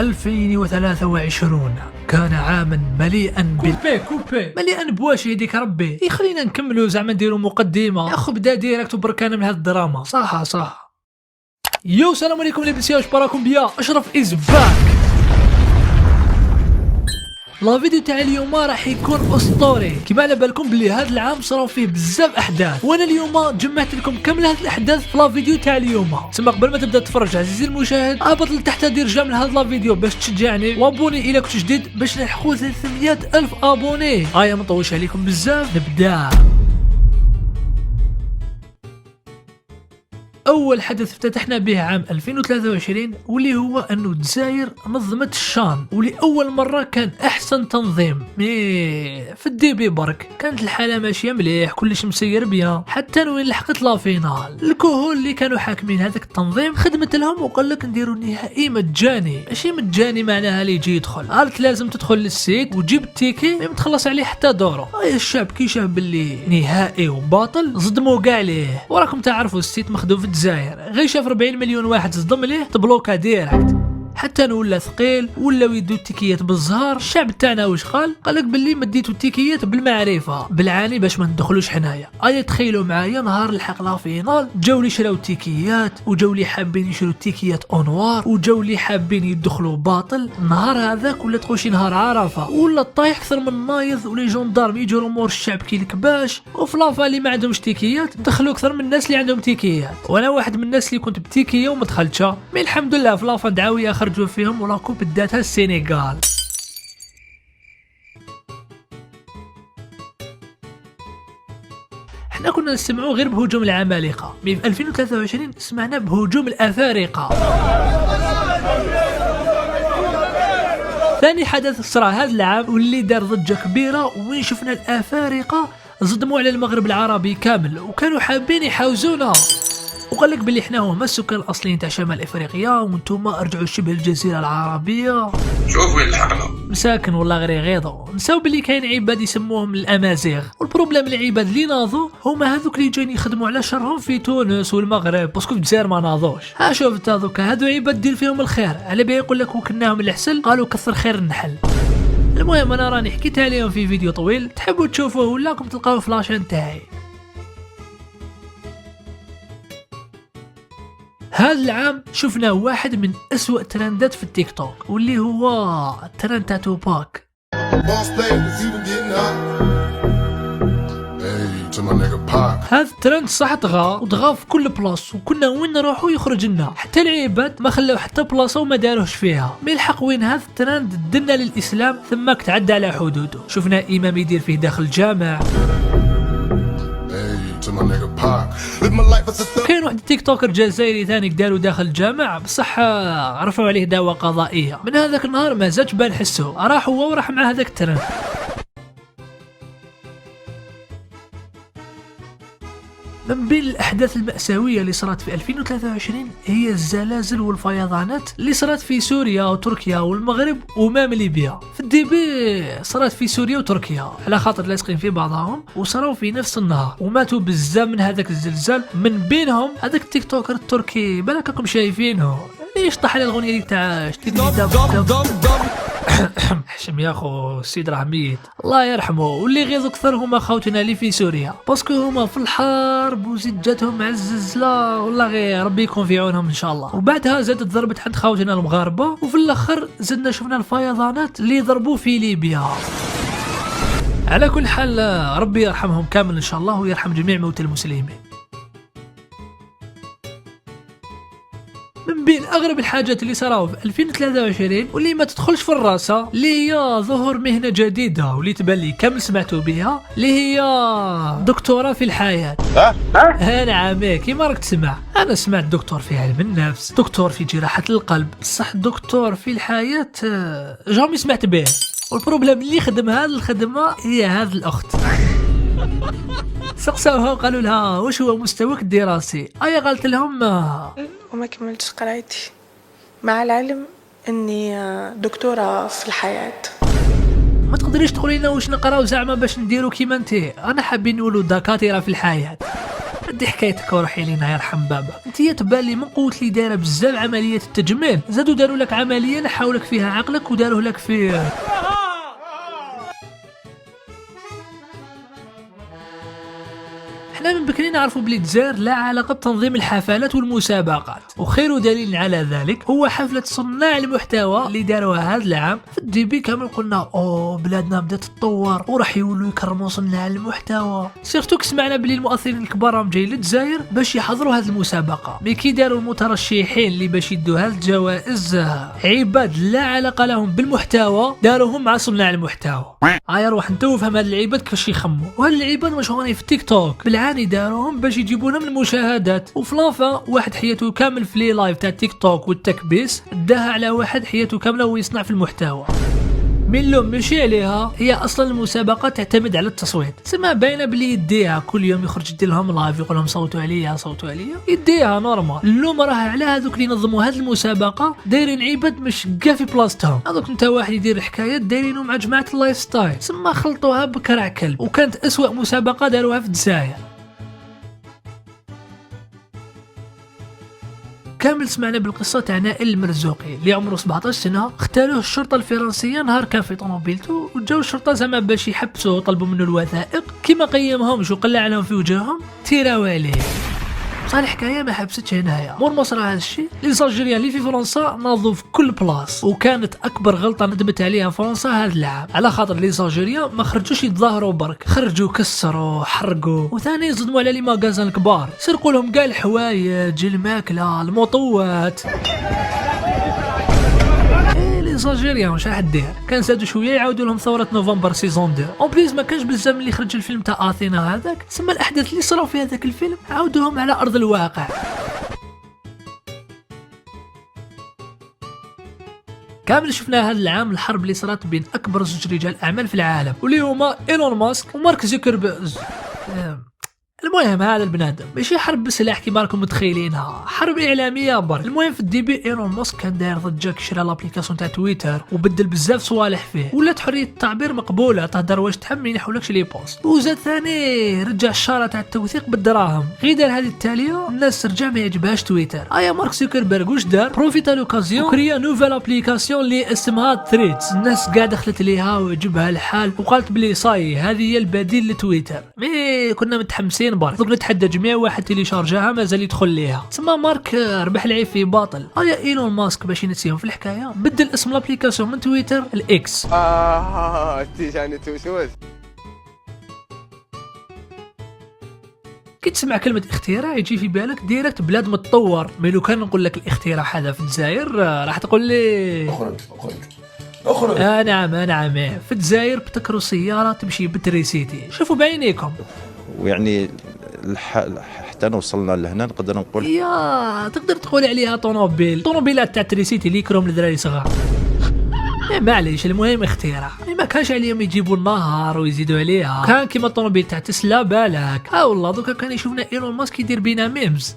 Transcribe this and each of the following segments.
2023 كان عاما مليئا مليئا بواش يديك ربي. خلينا نكملوا زعما نديروا مقدمه يا اخو، بدا ديريكت وبركانه من هاد الدراما. صح يو السلام عليكم لابسين، واش براكم بيا؟ اشرف از باك. لا فيديو تاع اليوم راح يكون اسطوري. كيما على بالكم بلي هذا العام صراو فيه بزاف احداث، وانا اليوم جمعت لكم كامل هذه الاحداث في لا فيديو تاع اليوم. تسمى قبل ما تبدا تتفرج عزيزي المشاهد، هبط لتحت دير جيم لهذا لا فيديو باش تشجعني، وابوني الى كنت جديد باش نلحقوا 300 الف ابوني. ما نطولش عليكم بزاف، نبدا. أول حدث افتتحنا به عام 2023 واللي هو أنه الجزائر نظمت الشان، ولأول مرة كان أحسن تنظيم. في الديبي برك كانت الحالة ماشية مليح، كلش مسير بيان، حتى وين لحقت لا فينال. الكهول اللي كانوا حاكمين هذاك التنظيم خدمت لهم وقال لك نديروا النهائي مجاني. ماشي مجاني معناها اللي يجي يدخل، قالت لازم تدخل للسيت وتجيب التيكي ما تخلص عليه حتى دورو. الشعب كي شاف باللي نهائي وباطل صدموا كاع ليه، وراكم تعرفوا السيت مخدوم في الجزائر، غير شاف 40 مليون واحد صدم ليه تبلوكا ديريكت، حتى ولا ثقيل ولاو يدو التيكيات بالزهر. الشعب تاعنا واش قالك باللي ما ديتو التيكيات بالمعرفه بالعاني باش ما ندخلوش حنايا. تخيلوا معايا نهار الحق لا فينال جاو لي شراو التيكيات، وجاو لي حابين يشرو التيكيات اونوار، وجاو لي حابين يدخلوا باطل. نهار هذاك ولا تخوشي نهار عرفه، ولا طايح اكثر من نايض، ولي جوندارم يجروا مور الشعب كي الكباش. وفي لافا اللي ما عندهمش تيكيات دخلوا اكثر من الناس اللي عندهم تيكيات، وانا واحد من الناس اللي كنت بتيكيه وما دخلتش. مي الحمد لله في لافا دعاويه خرجوا فيهم ولا كوب داتها السنغال. احنا كنا نسمعوا غير بهجوم العمالقه، مي في 2023 سمعنا بهجوم الافارقه. ثاني حدث صرا هذا العام واللي دار ضجه كبيره، وين شفنا الافارقه صدموا على المغرب العربي كامل، وكانوا حابين يحاوزونا، وقال لك بلي احنا هما السكان الاصليين تاع شمال افريقيا، وانتم ارجعوا شبه الجزيره العربيه. شوف وين لحقنا مساكن والله غير يغيظوا. نساو بلي كاين عباد يسموهم الامازيغ، والبروبليم العباد اللي ناضوا هما هذوك اللي جايين يخدموا على شرهم في تونس والمغرب، باسكو في الجزائر ما ناضوش. شوف هذوك هادو عباد دير فيهم الخير، على بالي يقول لك وكناهم العسل قالوا كثر خير النحل. المهم انا راني حكيت عليهم في فيديو طويل، تحبوا تشوفوه ولا راكم تلقاوه في لاشين تاعي. هذا العام شفنا واحد من أسوأ ترندات في التيك توك، واللي هو ترند تاع توباك. هذا الترند صح طغى في كل بلاص، وكنا وين نروحو يخرج لنا، حتى العباد ما خلاو حتى بلاصه وما داروهش فيها. من الحق وين هذا الترند دنا للاسلام ثماك تعدى على حدوده. شفنا امام يدير فيه داخل الجامع. كاين واحد التيك توكر جزائري ثاني داروا داخل الجامع، بصح رفعوا عليه دعوى قضائيه. من هذاك النهار ما زادش بان حسو، راح هو وراح مع هذاك الترند. من بين الأحداث المأساوية اللي صارت في 2023 هي الزلازل والفيضانات اللي صارت في سوريا وتركيا والمغرب ومام ليبيا. في الديبي صارت في سوريا وتركيا على خاطر لاصقين في بعضهم، وصاروا في نفس النهار، وماتوا بزاف من هذاك الزلزال. من بينهم هذاك التيك توكر التركي، بالكم شايفينه اللي يشطح على الأغنية تاع حشم يا خو السيد راه ميت الله يرحمه. واللي غيظوا اكثر هما خوتنا اللي في سوريا، باسكو هما في الحرب وزيد جاتهم مع الزلزله، والله غير ربي يكون في عونهم ان شاء الله. وبعدها زادت ضربت عند خوتنا المغاربه، وفي الاخر زدنا شفنا الفيضانات اللي ضربوا في ليبيا. على كل حال ربي يرحمهم كامل ان شاء الله، ويرحم جميع موتى المسلمين. من بين اغرب الحاجات اللي صراو في 2023 واللي ما تدخلش في الراسه، اللي هي ظهور مهنه جديده واللي تبان لي كامل سمعتوا بها، اللي هي دكتوره في الحياه. نعم كيما راك تسمع، انا سمعت دكتور في علم النفس، دكتور في جراحه القلب، بصح دكتور في الحياه جامي سمعت به. والبروبليم اللي خدم هذه الخدمه هي هذه الاخت. سقسوها وقالوا لها واش هو مستواك الدراسي؟ قالت لهم وما كملتش قرايتي، مع العلم اني دكتورة في الحياة. ما تقدريش تقولي لنا واش نقراو زعما باش نديرو كيما انت؟ انا حابين نولو دكاتره في الحياه. هذه حكايتك وروحي لينا يرحم بابا. انت تبان لي من قوت لي دايره بزاف عمليات التجميل، زادوا داروا لك عمليه نحاولك فيها عقلك وداروه لك في احنا من بكري نعرفوا بلي الجزائر لا علاقه بتنظيم الحفلات والمسابقات، وخير دليل على ذلك هو حفله صناع المحتوى اللي داروها هذا العام. في الديبي كامل قلنا بلادنا بدات تطور وراح يولوا يكرموا صناع المحتوى، سيرتو سمعنا بلي المؤثرين الكبار راهم جايين للجزائر باش يحضروا هذه المسابقه. مي كي داروا المترشحين اللي باش يدوا هذه الجوائز عباد لا علاقه لهم بالمحتوى داروهم مع صناع المحتوى. هيا روح انت وفهم هاد العباد كيفاش يخموا، وهاد العباد مشهورين في تيك توك بالعاني داروهم باش يجيبونا من المشاهدات. وفي لافا واحد حياته كامل في لي لايف تاع تيك توك والتكبيس داها على واحد حياته كامله ويصنع في المحتوى. من لوم ماشي عليها، هي اصلا المسابقه تعتمد على التصويت، سما باينه بلي يديها كل يوم يخرج يدير لهم لايف يقول لهم صوتوا عليا صوتوا عليا، يديها نورمال. اللوم راه على هذوك اللي ينظموا هذه المسابقه دايرين عباد مش كاع في بلاصتهم. هذوك انت واحد يدير حكايات دايرينه مع جماعه اللايف ستايل، سما خلطوها بكرع كلب، وكانت اسوأ مسابقه داروها في الجزائر. كامل سمعنا بالقصه تاع نائل المرزوقي اللي عمره 17 سنه، اختالوه الشرطه الفرنسيه نهار كان في طوموبيلته، وجاو الشرطه زعما باش يحبسوه وطلبوا منه الوثائق. كيما قيمهمش وقلع عليهم في وجههم تيراو عليه. صار الحكايه ما حبستش هنايا، مور مصر هذا الشيء لي زالجيريان اللي في فرنسا ناضوا في كل بلاص، وكانت اكبر غلطه ندمت عليها فرنسا هذا العام، على خاطر لي زالجيريان ما خرجوش يتظاهروا برك، خرجوا كسروا حرقوا، وثاني صدموا على لي ماغازان الكبار، سرقوا لهم كاع الحوايج الماكله الموطوات. الجزائريين واش راح دير؟ كان زادوا شويه يعاودوا لهم ثوره نوفمبر سيزون 2. اون بليز ما كانش بزاف اللي خرج الفيلم تاع اثينا هذاك، سما الاحداث اللي صراو في هذاك الفيلم عاودوهم على ارض الواقع. كامل شفنا هذا العام الحرب اللي صارت بين اكبر زوج رجال اعمال في العالم، واللي هما ايلون ماسك ومارك زوكربيرج. المهم هذا البنادم ماشي حرب بسلاح كيما راكم متخيلينها، حرب اعلاميه برك. المهم في الديبي ايلون ماسك كان داير ضجه، شرا لابليكاسيون تاع تويتر وبدل بزاف صوالح فيه، ولات حريه التعبير مقبوله، تهدر واش تحب ما ينحولكش لي بوست. وزاد ثاني رجع الشاره تاع التوثيق بالدراهم، غير دار هذه التاليه الناس رجع ما يعجبهاش تويتر. مارك زوكربيرج واش دار؟ بروفيتا لوكازيون وكريا نوفيل ابليكاسيون اللي اسمها ثريدز. الناس قاعده دخلت ليها وعجبها الحال وقالت بلي صاي هذه هي البديل لتويتر. مي كنا متحمسين برك، دوك نتحدى جميع واحد اللي شارجاها مازال يدخل ليها. تسمى مارك ربح العيب في باطل. ايلون ماسك باش ينسيهم في الحكايه بدل اسم الابليكاسيون من تويتر الاكس. تيجاني توسوس. كي تسمع كلمه اختراع يجي في بالك ديريكت بلاد متطور، مي لو كان نقول لك الاختراع هذا في الجزائر راح تقول لي اخرج. نعم في الجزائر ابتكروا سياره تمشي بالتريسيتي، شوفوا بعينيكم. ويعني حتى وصلنا لهنا نقدر نقول تقدر تقول عليها طوموبيلات تاع تريسيتي اللي يكرهم للدراري صغار. معليش، المهم اختراع، ما كانش عليهم يجيبوا النهار ويزيدوا عليها، كان كيما الطوموبيل تاع تسلا بالك. والله دوكا كان يشوفنا ايلون ماسك يدير بينا ميمز.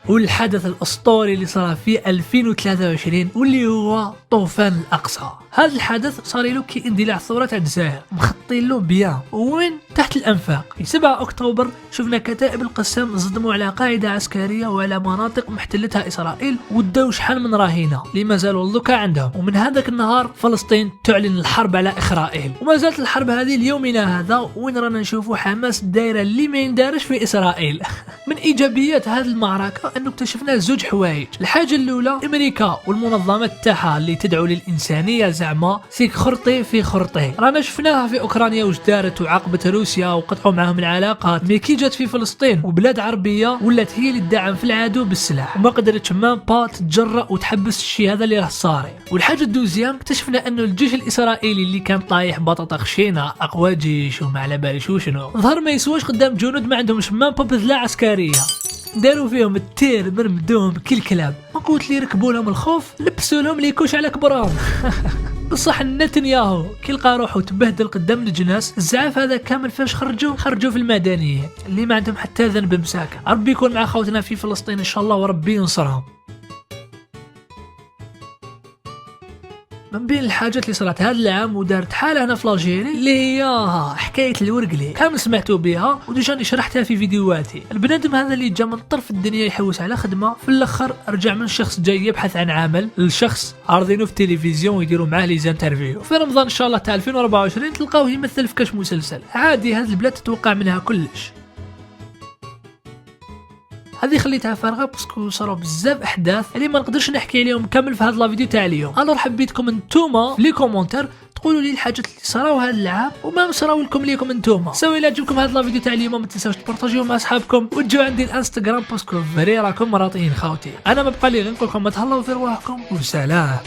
والحدث الاسطوري اللي صار في 2023 واللي هو طوفان الاقصى. هذا الحدث صار له كي اندلاع الثوره تاع الجزائر، مخطين له بيان، وين تحت الانفاق. في 7 اكتوبر شفنا كتائب القسام صدموا على قاعده عسكريه وعلى مناطق محتلتها اسرائيل، وداو شحال من رهينه اللي مازالوا دوكا عندهم. ومن هذاك النهار فلسطين تعلن الحرب على اسرائيل، وما زالت الحرب هذه ليومنا هذا، وين رانا نشوفوا حماس دايره اللي ما يندارش في اسرائيل. من ايجابيات هذه المعركه انه اكتشفنا زوج حوايج. الحاجه الاولى امريكا والمنظمات تاعها اللي تدعو للانسانيه، زعما سيك خرطي في خرطي، رانا شفناها في اوكرانيا واش دارت وعاقبت روسيا وقطعوا معهم العلاقات. مي كي جات في فلسطين وبلاد عربيه ولات هي اللي تدعم في العدو بالسلاح، وما قدرتش مام با تتجرأ وتحبس الشيء هذا اللي راه صاري. والحاجه الدوزيام اكتشفنا انه الجيش الاسرائيلي اللي كان طايح بطاطا خشينه، اقوى جيش وما على باليش وشنو، ظهر ما يسواش قدام جنود ما عندهمش مام با بذله عسكريه. داروا فيهم التير، مرمدوهم كل كلاب، ما قلت لي ركبوا لهم الخوف، لبسوا لهم ليكوش على كبرهم. بصح نتنياهو كي لقى روحو تبهدل قدام الجناس، الزعاف هذا كامل فاش خرجوا في المدنيين اللي ما عندهم حتى ذنب مساكن. ربي يكون مع خوتنا في فلسطين ان شاء الله، وربي ينصرهم. من بين الحاجات اللي صارت هذا العام ودارت حاله هنا في الجيري اللي هي حكايه الورقلي، كامل سمعتوا بها وديجا شرحتها في فيديوهاتي. البنادم هذا اللي جا من طرف الدنيا يحوس على خدمه، في الاخر رجع من شخص جاي يبحث عن عمل لشخص عارضينه في التلفزيون ويديروا معاه لي زانترفيو. في رمضان ان شاء الله تاع 2024 تلقاوه يمثل في كاش مسلسل عادي. هذه البلاد تتوقع منها كلش. هذه خليتها فارغه باسكو صاروا بزاف احداث اللي ما نقدرش نحكي عليهم كامل في هذا الفيديو تاع اليوم. الو حبيتكم نتوما في لي كومونتير تقولوا لي الحاجات اللي صراو هذا العام وما صراو لكم ليكم نتوما. سوي لا عجبكم هذا الفيديو تاع اليوم ما تنساوش تبارطاجيوه مع اصحابكم وتجوا عندي الانستغرام باسكو فري راكم راطين خاوتي. انا ما بقى لي غير نقول لكم ما تهلاو في رواحكم وسلام.